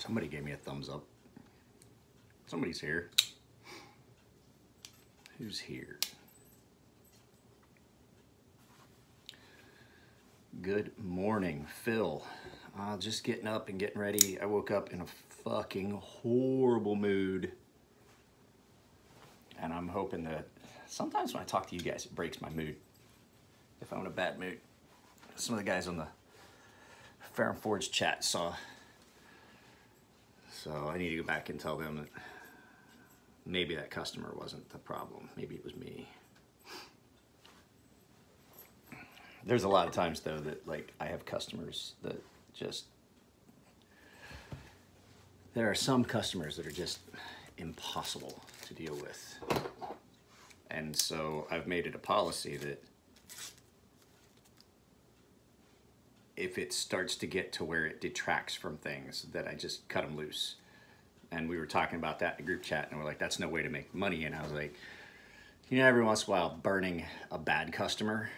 Somebody gave me a thumbs up. Somebody's here. Who's here? Good morning, Phil. Just getting up and getting ready. I woke up in a fucking horrible mood. And I'm hoping that sometimes when I talk to you guys, it breaks my mood. If I'm in a bad mood. Some of the guys on the Fair and Forge chat saw. So I need to go back and tell them that maybe that customer wasn't the problem. Maybe it was me. There's a lot of times though that like I have customers that just, there are some customers that are just impossible to deal with. And so I've made it a policy that if it starts to get to where it detracts from things, that I just cut them loose. And we were talking about that in the group chat, and we're like, that's no way to make money. And I was like, you know, every once in a while, burning a bad customer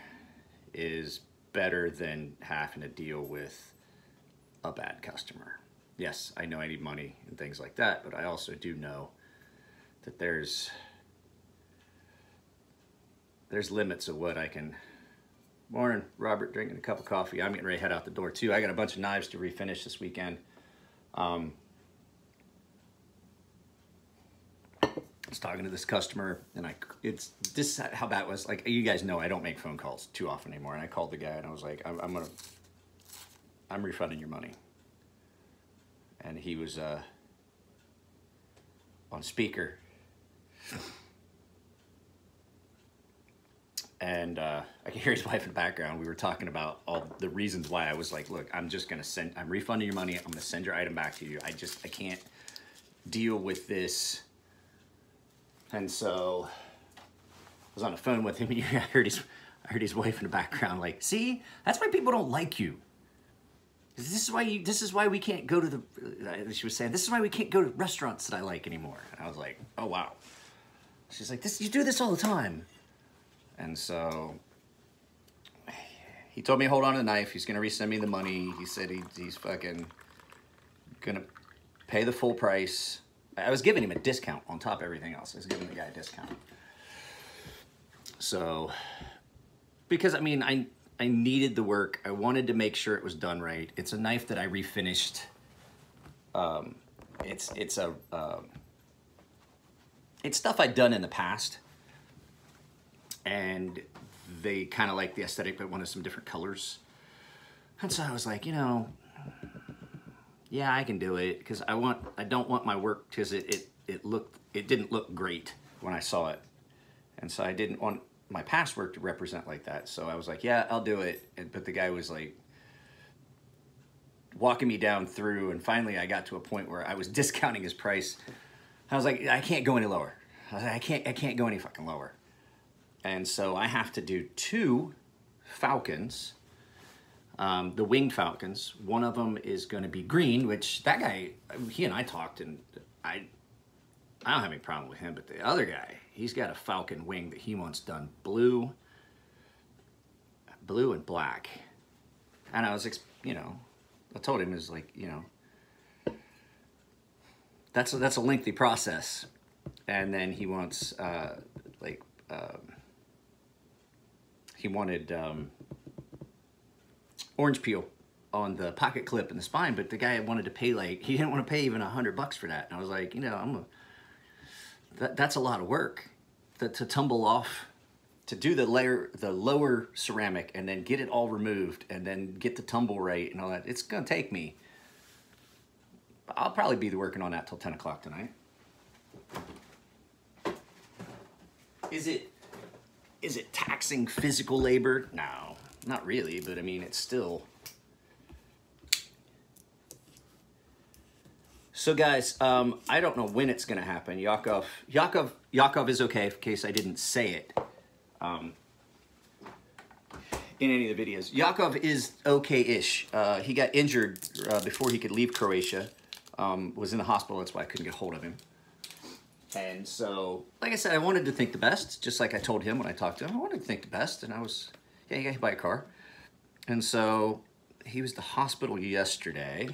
is better than having to deal with a bad customer. Yes, I know I need money and things like that, but I also do know that there's limits of what I can. Morning, Robert, drinking a cup of coffee. I'm getting ready to head out the door too. I got a bunch of knives to refinish this weekend. I was talking to this customer, and this is how bad it was. Like, you guys know I don't make phone calls too often anymore. And I called the guy, and I was like, I'm refunding your money. And he was on speaker. And I can hear his wife in the background. We were talking about all the reasons why. I was like, look, I'm refunding your money. I'm gonna send your item back to you. I can't deal with this. And so I was on the phone with him, and I heard his wife in the background, like, see, that's why people don't like you. This is why we can't go to the, she was saying, this is why we can't go to restaurants that I like anymore. And I was like, oh, wow. She's like, you do this all the time. And so he told me to hold on to the knife. He's going to resend me the money. He said he's fucking going to pay the full price. I was giving him a discount on top of everything else. I was giving the guy a discount. So, because I mean, I needed the work. I wanted to make sure it was done right. It's a knife that I refinished. It's stuff I'd done in the past. And they kind of like the aesthetic, but wanted some different colors. And so I was like, you know, yeah, I can do it, because I don't want my work, because it didn't look great when I saw it. And so I didn't want my past work to represent like that. So I was like, yeah, I'll do it. But the guy was like walking me down through, and finally I got to a point where I was discounting his price. I was like, I can't go any lower. I was like, I can't go any fucking lower. And so I have to do 2 falcons, the winged falcons. One of them is going to be green, which that guy, he and I talked, and I don't have any problem with him, but the other guy, he's got a falcon wing that he wants done blue and black. And I was, you know, I told him, is like, you know, that's a lengthy process. And then he wants, he wanted orange peel on the pocket clip and the spine, but the guy wanted to pay, like, he didn't want to pay even $100 for that. And I was like, you know, that's a lot of work to tumble off, to do the lower ceramic, and then get it all removed, and then get the tumble right and all that. It's gonna take me. I'll probably be working on that till 10 o'clock tonight. Is it taxing physical labor? No, not really, but I mean, it's still. So guys, I don't know when it's gonna happen. Yakov is okay, in case I didn't say it in any of the videos. Yakov is okay-ish. He got injured before he could leave Croatia, was in the hospital, that's why I couldn't get hold of him. And so, like I said, I wanted to think the best, just like I told him when I talked to him. I wanted to think the best, and I was, yeah, you got hit by a car. And so, he was at the hospital yesterday.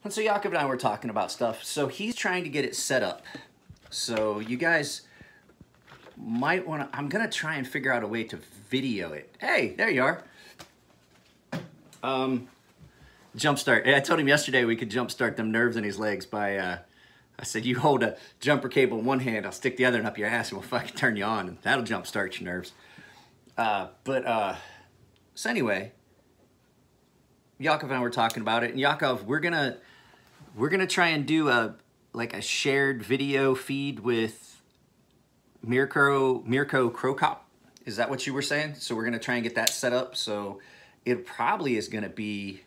And so Jakob and I were talking about stuff. So he's trying to get it set up. So you guys might want to, I'm going to try and figure out a way to video it. Hey, there you are. Jumpstart. I told him yesterday we could jumpstart them nerves in his legs by, I said, you hold a jumper cable in one hand, I'll stick the other one up your ass and we'll fucking turn you on, and that'll jumpstart your nerves. So anyway, Yakov and I were talking about it, and Yakov, we're gonna try and do a shared video feed with Mirko Krokop. Is that what you were saying? So we're gonna try and get that set up. So it probably is gonna be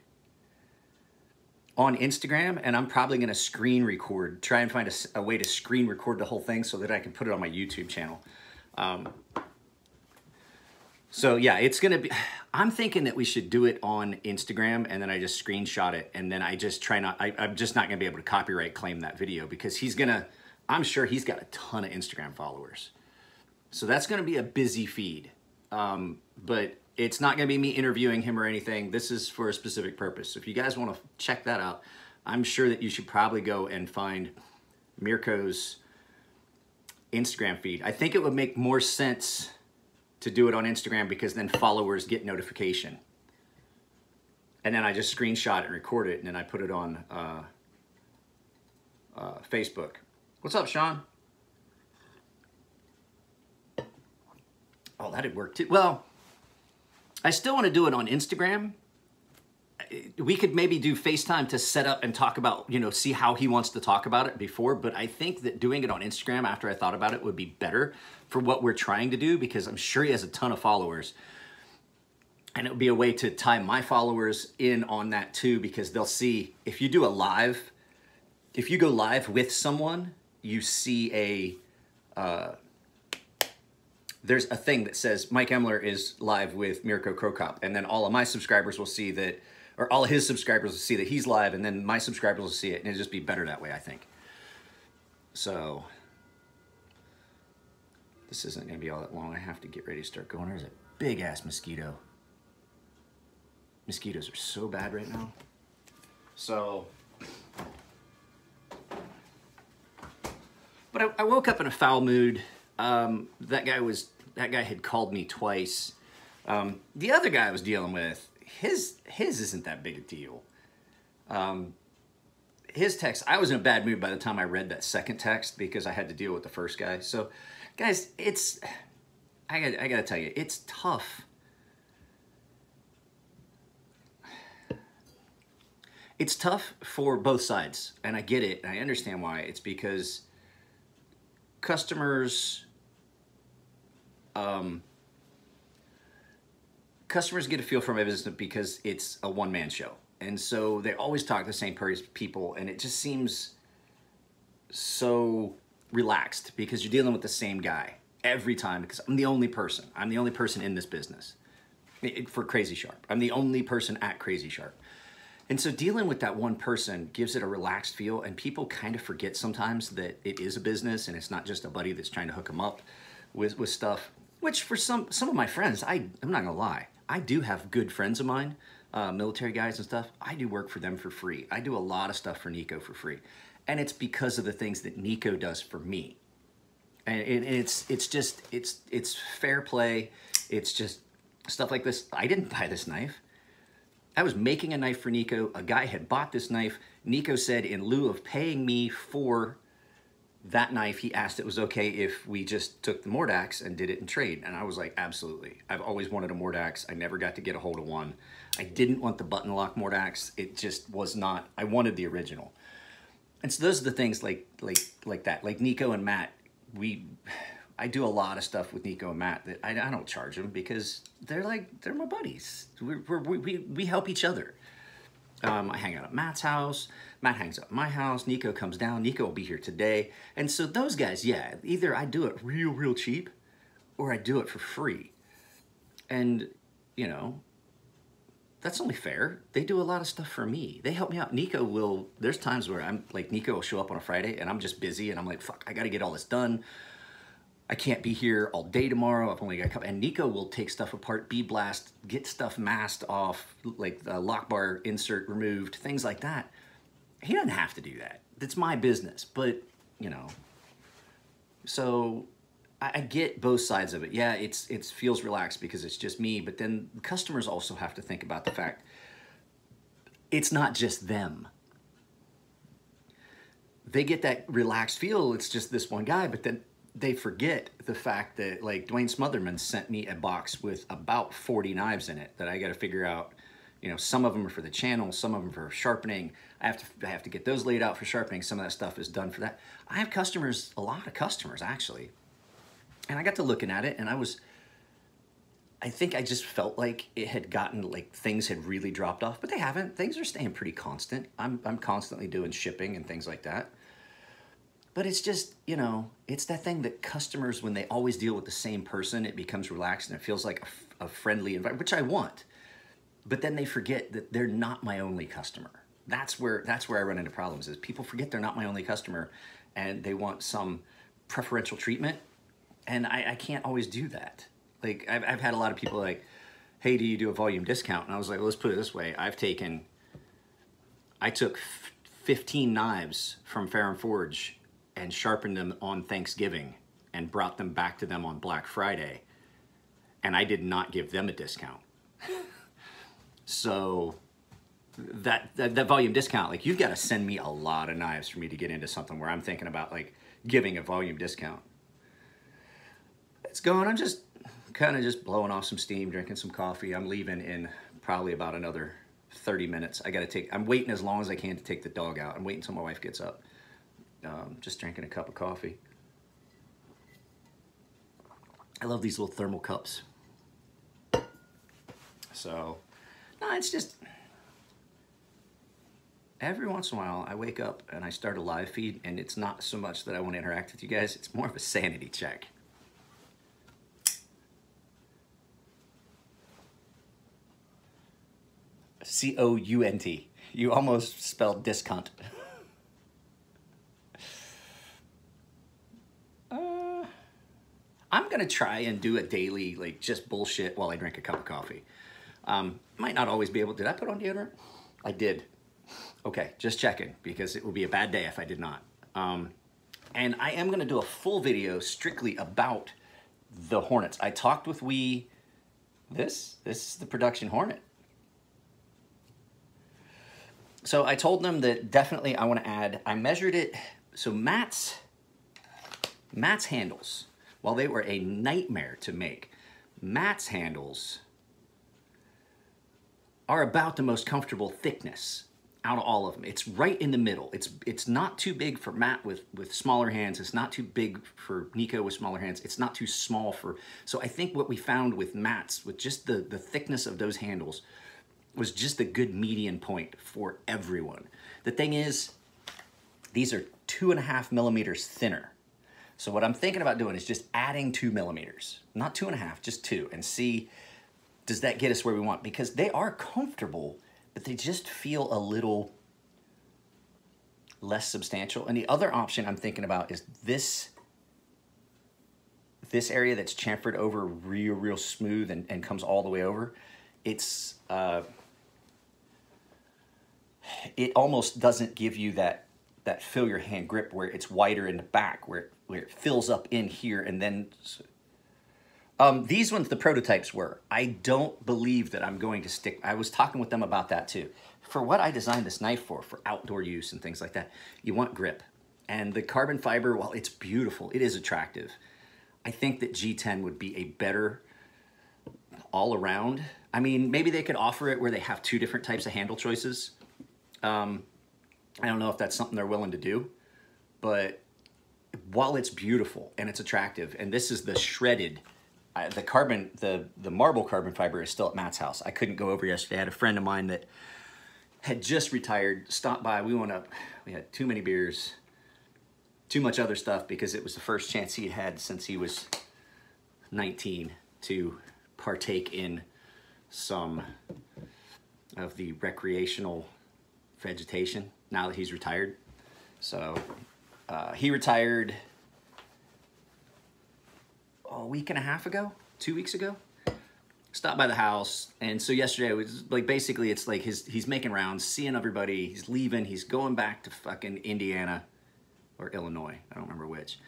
on Instagram, and I'm probably gonna screen record, try and find a way to screen record the whole thing so that I can put it on my YouTube channel. So yeah, it's gonna be, I'm thinking that we should do it on Instagram, and then I just screenshot it, and then I just try not, I'm just not gonna be able to copyright claim that video, because I'm sure he's got a ton of Instagram followers. So that's gonna be a busy feed. But it's not gonna be me interviewing him or anything. This is for a specific purpose. So if you guys wanna check that out, I'm sure that you should probably go and find Mirko's Instagram feed. I think it would make more sense to do it on Instagram, because then followers get notification. And then I just screenshot it and record it, and then I put it on Facebook. What's up, Sean? Oh, that'd work too. Well, I still want to do it on Instagram. We could maybe do FaceTime to set up and talk about, you know, see how he wants to talk about it before. But I think that doing it on Instagram after I thought about it would be better for what we're trying to do, because I'm sure he has a ton of followers. And it would be a way to tie my followers in on that too, because they'll see, if you do a live, if you go live with someone, you see there's a thing that says Mike Emler is live with Mirko Krokop, and then all of my subscribers will see that, or all of his subscribers will see that he's live, and then my subscribers will see it, and it'll just be better that way, I think. So this isn't gonna be all that long. I have to get ready to start going. There's a big ass mosquito. Mosquitoes are so bad right now. So, but I woke up in a foul mood. That guy had called me twice. The other guy I was dealing with, his isn't that big a deal. His text, I was in a bad mood by the time I read that second text, because I had to deal with the first guy. So, guys, I gotta tell you, it's tough. It's tough for both sides, and I get it, and I understand why. It's because customers get a feel for my business because it's a one-man show. And so they always talk to the same people, and it just seems so relaxed because you're dealing with the same guy every time, because I'm the only person. I'm the only person in this business for Crazy Sharp. I'm the only person at Crazy Sharp. And so dealing with that one person gives it a relaxed feel, and people kind of forget sometimes that it is a business and it's not just a buddy that's trying to hook them up with stuff, which for some of my friends, I'm not gonna lie, I do have good friends of mine, military guys and stuff. I do work for them for free. I do a lot of stuff for Nico for free. And it's because of the things that Nico does for me. And it's fair play. It's just stuff like this. I didn't buy this knife. I was making a knife for Nico. A guy had bought this knife. Nico said in lieu of paying me for that knife, he asked it was okay if we just took the Mordax and did it in trade. And I was like, absolutely. I've always wanted a Mordax. I never got to get a hold of one. I didn't want the button lock Mordax. It just was not, I wanted the original. And so those are the things like that. Like Nico and Matt, I do a lot of stuff with Nico and Matt that I don't charge them, because they're my buddies. We help each other. I hang out at Matt's house. Matt hangs out at my house. Nico comes down. Nico will be here today. And so those guys, yeah, either I do it real cheap, or I do it for free. And, you know, that's only fair. They do a lot of stuff for me. They help me out. Nico will, there's times where I'm like, Nico will show up on a Friday and I'm just busy and I'm like, fuck, I got to get all this done. I can't be here all day tomorrow. I've only got a couple. And Nico will take stuff apart, blast, get stuff masked off, like the lock bar insert removed, things like that. He doesn't have to do that. It's my business, but you know, so I get both sides of it. Yeah, it feels relaxed because it's just me, but then customers also have to think about the fact it's not just them. They get that relaxed feel, it's just this one guy, but then they forget the fact that, like, Dwayne Smotherman sent me a box with about 40 knives in it that I got to figure out. You know, some of them are for the channel, some of them for sharpening. I have to get those laid out for sharpening. Some of that stuff is done for that. I have customers, a lot of customers actually. And I got to looking at it and I think I just felt like it had gotten, like, things had really dropped off, but they haven't. Things are staying pretty constant. I'm constantly doing shipping and things like that. But it's just, you know, it's that thing that customers, when they always deal with the same person, it becomes relaxed and it feels like a friendly environment, which I want. But then they forget that they're not my only customer. That's where I run into problems, is people forget they're not my only customer and they want some preferential treatment. And I can't always do that. Like, I've had a lot of people like, hey, do you do a volume discount? And I was like, well, let's put it this way. I took 15 knives from Farron Forge and sharpened them on Thanksgiving and brought them back to them on Black Friday. And I did not give them a discount. So that volume discount, like, you've got to send me a lot of knives for me to get into something where I'm thinking about, like, giving a volume discount. It's going, I'm just kind of just blowing off some steam, drinking some coffee. I'm leaving in probably about another 30 minutes. I'm waiting as long as I can to take the dog out. I'm waiting until my wife gets up. Just drinking a cup of coffee. I love these little thermal cups. So, no, it's just, every once in a while I wake up and I start a live feed, and it's not so much that I want to interact with you guys, it's more of a sanity check. C-O-U-N-T. You almost spelled discount. I'm gonna try and do a daily, like, just bullshit while I drink a cup of coffee. Might not always be able to. Did I put on deodorant? I did. Okay, just checking, because it would be a bad day if I did not. And I am gonna do a full video strictly about the Hornets. I talked with this is the production Hornet. So I told them that definitely I want to add, I measured it, so Matt's handles, while they were a nightmare to make, Matt's handles are about the most comfortable thickness out of all of them. It's right in the middle. It's not too big for Matt with smaller hands. It's not too big for Nico with smaller hands. It's not too small for, so I think what we found with Matt's, with just the thickness of those handles, was just a good median point for everyone. The thing is, these are 2.5 millimeters thinner. So what I'm thinking about doing is just adding 2 millimeters, not 2.5, just 2, and see, does that get us where we want? Because they are comfortable, but they just feel a little less substantial. And the other option I'm thinking about is this area that's chamfered over real smooth and comes all the way over. It's, it almost doesn't give you that fill your hand grip where it's wider in the back, where it fills up in here, and then these ones, the prototypes were. I don't believe that I'm going to stick. I was talking with them about that too. For what I designed this knife for outdoor use and things like that, you want grip. And the carbon fiber, while it's beautiful, it is attractive. I think that G10 would be a better all around. I mean, maybe they could offer it where they have 2 different types of handle choices. I don't know if that's something they're willing to do, but while it's beautiful and it's attractive, and this is the shredded, the marble carbon fiber is still at Matt's house. I couldn't go over yesterday. I had a friend of mine that had just retired, stopped by. We went up, we had too many beers, too much other stuff, because it was the first chance he had since he was 19 to partake in some of the recreational vegetation now that he's retired. So he retired a week and a half ago, 2 weeks ago. stopped by the house. And so yesterday, it was like, basically it's like he's making rounds, seeing everybody, he's leaving, he's going back to fucking Indiana or Illinois, I don't remember which.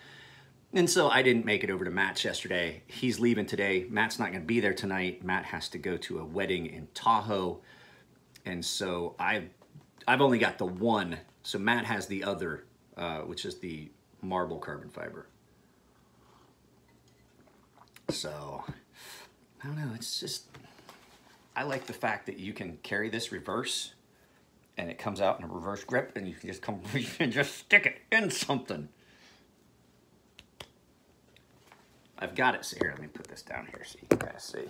And so I didn't make it over to Matt's yesterday. He's leaving today. Matt's not gonna be there tonight. Matt has to go to a wedding in Tahoe. And so I've only got the one. So Matt has the other, which is the marble carbon fiber. So, I don't know, it's just, I like the fact that you can carry this reverse and it comes out in a reverse grip and you can just you can just stick it in something. I've got it, so here, let me put this down here so you can guys see.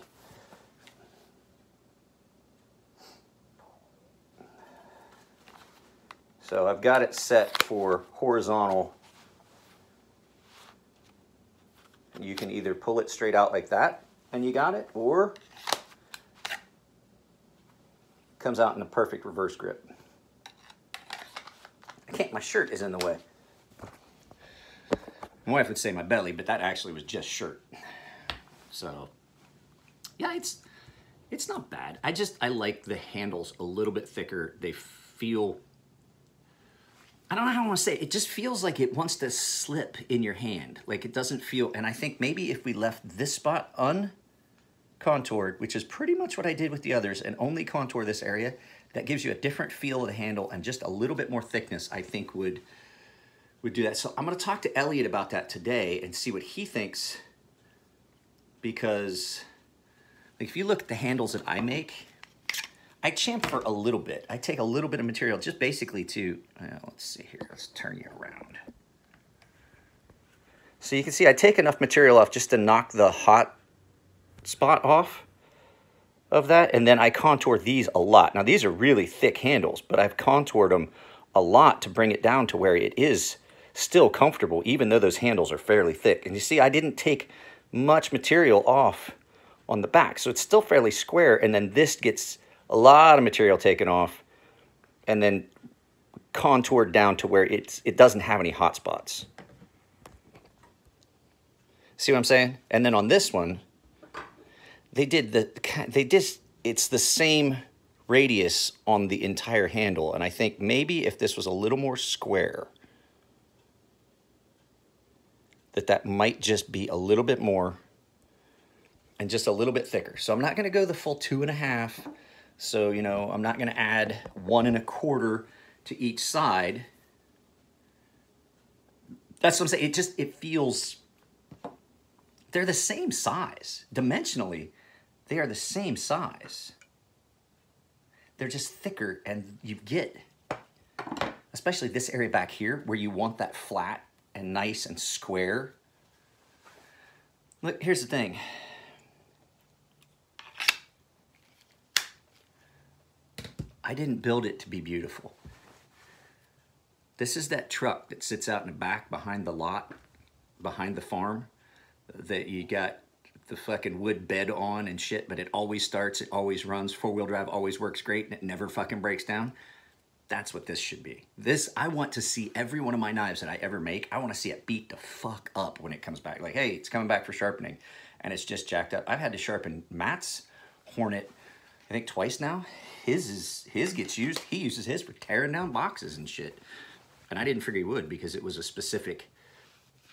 So I've got it set for horizontal. You can either pull it straight out like that and you got it, or it comes out in a perfect reverse grip. I can't, my shirt is in the way. My wife would say my belly, but that actually was just shirt. So yeah, it's not bad. I like the handles a little bit thicker. They feel, I don't know how I want to say it. It just feels like it wants to slip in your hand. Like it doesn't feel, and I think maybe if we left this spot uncontoured, which is pretty much what I did with the others, and only contour this area, that gives you a different feel of the handle and just a little bit more thickness, I think would do that. So I'm gonna talk to Elliot about that today and see what he thinks, because like, if you look at the handles that I make, I chamfer a little bit. I take a little bit of material just basically to, let's see here, let's turn you around. So you can see I take enough material off just to knock the hot spot off of that, and then I contour these a lot. Now these are really thick handles, but I've contoured them a lot to bring it down to where it is still comfortable, even though those handles are fairly thick. And you see, I didn't take much material off on the back, so it's still fairly square, and then this gets a lot of material taken off and then contoured down to where it doesn't have any hot spots. See what I'm saying? And then on this one, it's the same radius on the entire handle. And I think maybe if this was a little more square, that might just be a little bit more and just a little bit thicker. So I'm not gonna go the full 2.5. So, you know, I'm not gonna add 1 1/4 to each side. That's what I'm saying. It feels, they're the same size. Dimensionally, they are the same size. They're just thicker, and you get, especially this area back here where you want that flat and nice and square. Look, here's the thing. I didn't build it to be beautiful. This is that truck that sits out in the back behind the lot, behind the farm, that you got the fucking wood bed on and shit, but it always starts, it always runs, 4-wheel drive always works great, and it never fucking breaks down. That's what this should be. This, I want to see every one of my knives that I ever make, I want to see it beat the fuck up when it comes back. Like, hey, it's coming back for sharpening, and it's just jacked up. I've had to sharpen Matt's Hornet, I think twice now. His gets used, he uses his for tearing down boxes and shit. And I didn't figure he would, because it was a specific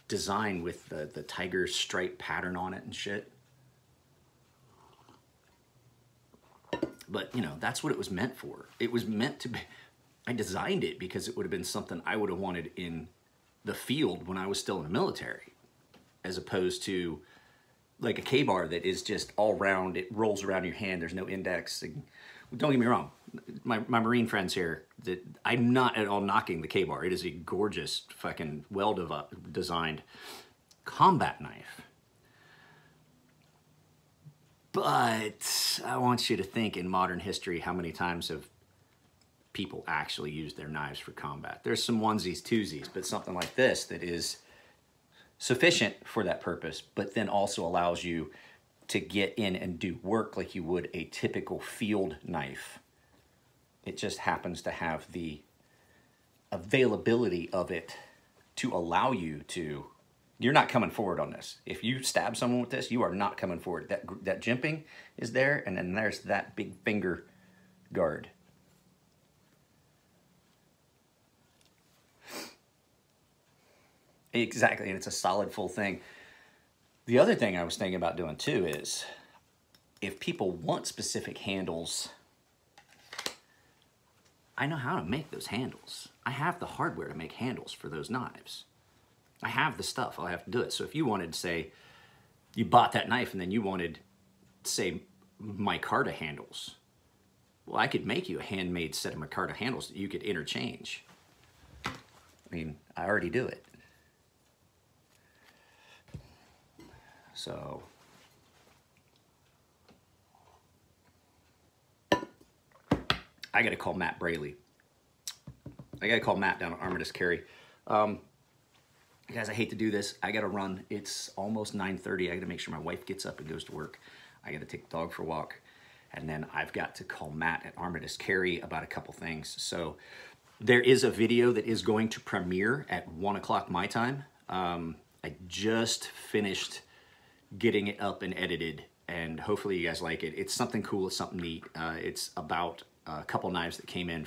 design with the tiger stripe pattern on it and shit. But, you know, that's what it was meant for. It was meant to be, I designed it because it would have been something I would have wanted in the field when I was still in the military, as opposed to like a K-bar that is just all round, it rolls around your hand, there's no index. Don't get me wrong, my Marine friends here, that I'm not at all knocking the K-bar. It is a gorgeous, fucking well-designed combat knife. But I want you to think, in modern history, how many times have people actually used their knives for combat? There's some onesies, twosies, but something like this that is sufficient for that purpose, but then also allows you to get in and do work like you would a typical field knife. It just happens to have the availability of it to allow you to you're not coming forward on this. If you stab someone with this, you are not coming forward. That jimping is there, and then there's that big finger guard. Exactly, and it's a solid full thing. The other thing I was thinking about doing too is, if people want specific handles, I know how to make those handles. I have the hardware to make handles for those knives. I have the stuff, I'll have to do it. So if you wanted, say, you bought that knife and then you wanted, say, micarta handles, well, I could make you a handmade set of micarta handles that you could interchange. I mean, I already do it. So, I gotta call Matt Braley. I gotta call Matt down at Armitage Carry. Guys, I hate to do this. I gotta run. It's almost 9:30. I gotta make sure my wife gets up and goes to work. I gotta take the dog for a walk. And then I've got to call Matt at Armitage Carry about a couple things. So there is a video that is going to premiere at 1 o'clock my time. I just finished getting it up and edited, and hopefully you guys like it. It's something cool, it's something neat. It's about a couple knives that came in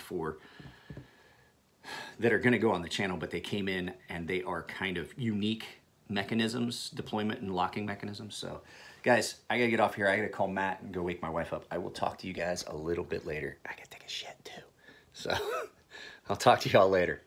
that are gonna go on the channel, but they came in and they are kind of unique mechanisms, deployment and locking mechanisms. So guys, I gotta get off here. I gotta call Matt and go wake my wife up. I will talk to you guys a little bit later. I gotta take a shit too. So I'll talk to y'all later.